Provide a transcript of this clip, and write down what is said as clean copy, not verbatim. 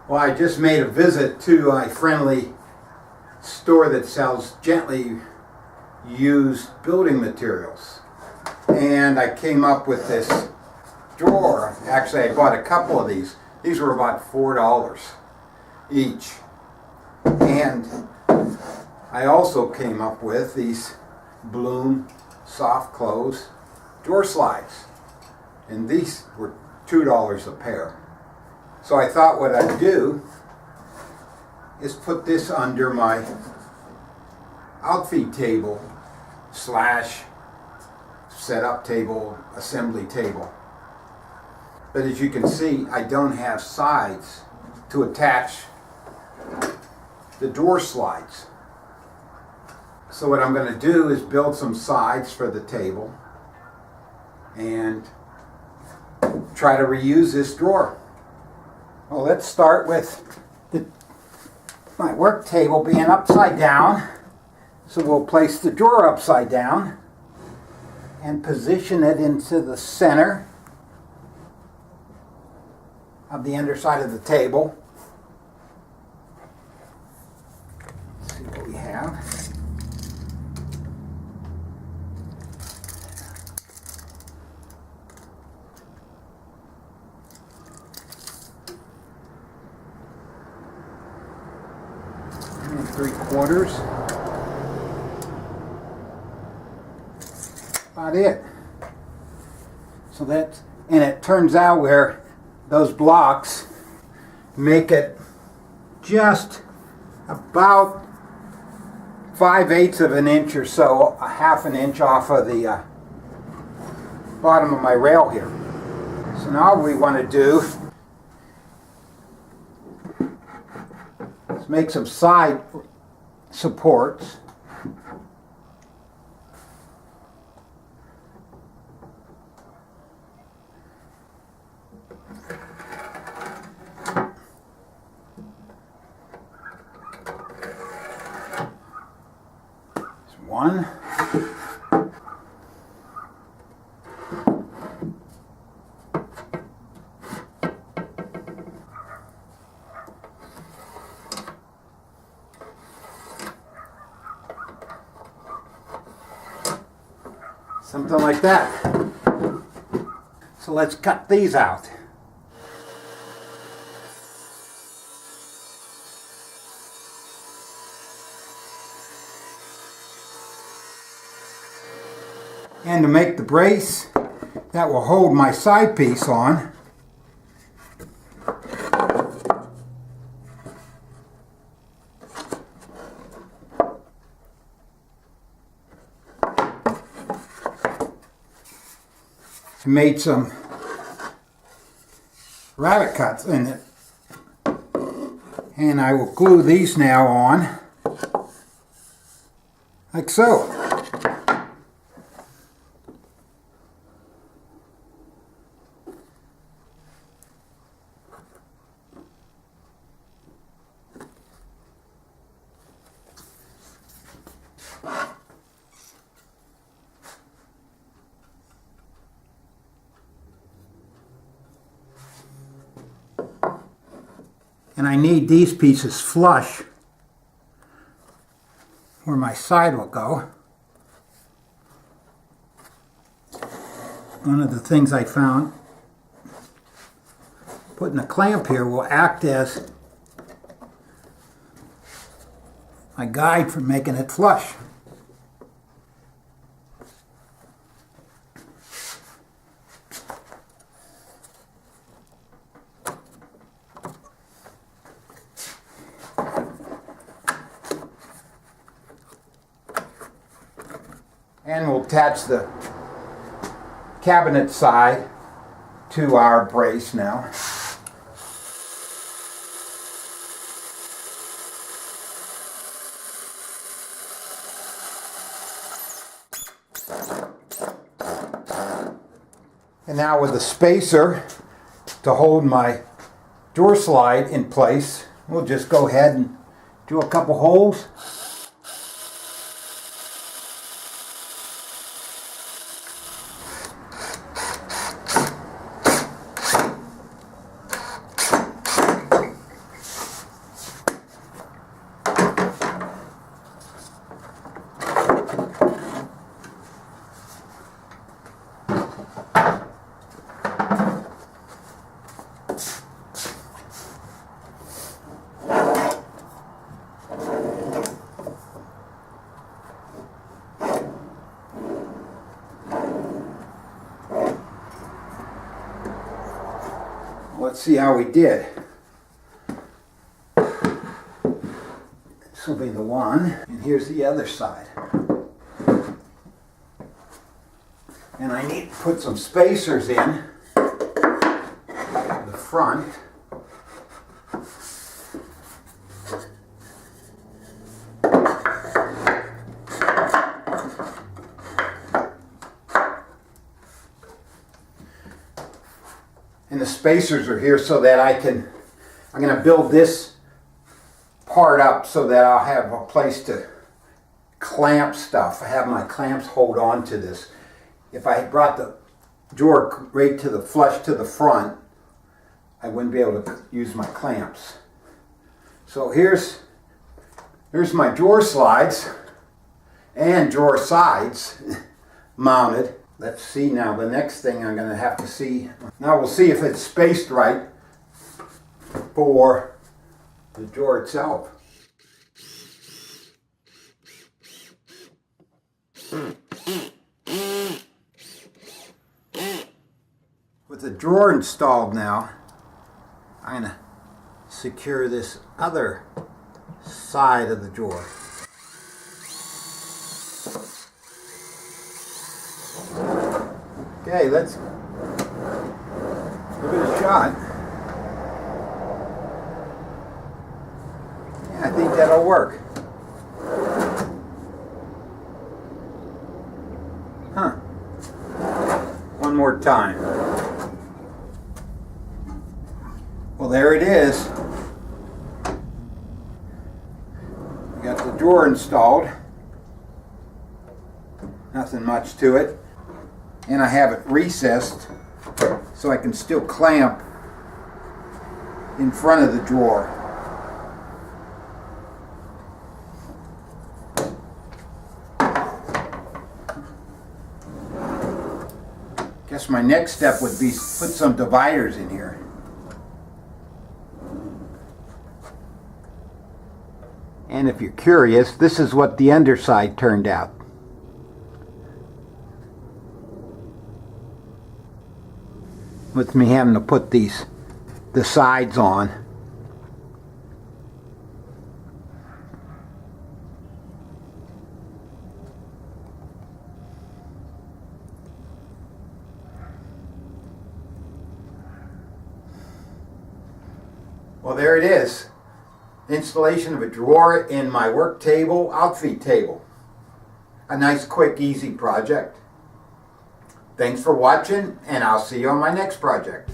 Well, I just made a visit to a friendly store that sells gently used building materials. And I came up with this drawer. Actually, I bought a couple of these. These were about $4 each. And I also came up with these Blum soft close drawer slides. And these were $2 a pair. So I thought what I'd do is put this under my outfeed table slash setup table, assembly table. But as you can see, I don't have sides to attach the drawer slides. So what I'm going to do is build some sides for the table and try to reuse this drawer. Well, let's start with my work table being upside down. So we'll place the drawer upside down and position it into the center of the underside of the table. Let's see what we have. And 3/4. About it. So that's, and it turns out where those blocks make it just about 5/8 of an inch or so, a half an inch off of the bottom of my rail here. So now what we want to do is make some side supports. One. Something like that. So let's cut these out. And to make the brace that will hold my side piece on, I made some rabbit cuts in it, and I will glue these now on like so. And I need these pieces flush where my side will go. One of the things I found, putting a clamp here will act as my guide for making it flush. And we'll attach the cabinet side to our brace now. And now with a spacer to hold my drawer slide in place, we'll just go ahead and do a couple holes. let's see how we did. This will be the one, and here's the other side. And I need to put some spacers in the front. And the spacers are here so that I'm going to build this part up so that I'll have a place to clamp stuff. I have my clamps hold on to this. If I brought the drawer right to the flush to the front, I wouldn't be able to use my clamps. So here's my drawer slides and drawer sides mounted. Let's see now, the next thing I'm going to have to see. Now we'll see if it's spaced right for the drawer itself. With the drawer installed now, I'm going to secure this other side of the drawer. Okay, let's give it a shot. Yeah, I think that'll work. Huh. One more time. Well, there it is. We got the drawer installed. Nothing much to it. And I have it recessed so I can still clamp in front of the drawer. Guess my next step would be put some dividers in here. And if you're curious, this is what the underside turned out. With me having to put the sides on. Well, there it is. Installation of a drawer in my work table, outfeed table. A nice, quick, easy project. Thanks for watching, and I'll see you on my next project.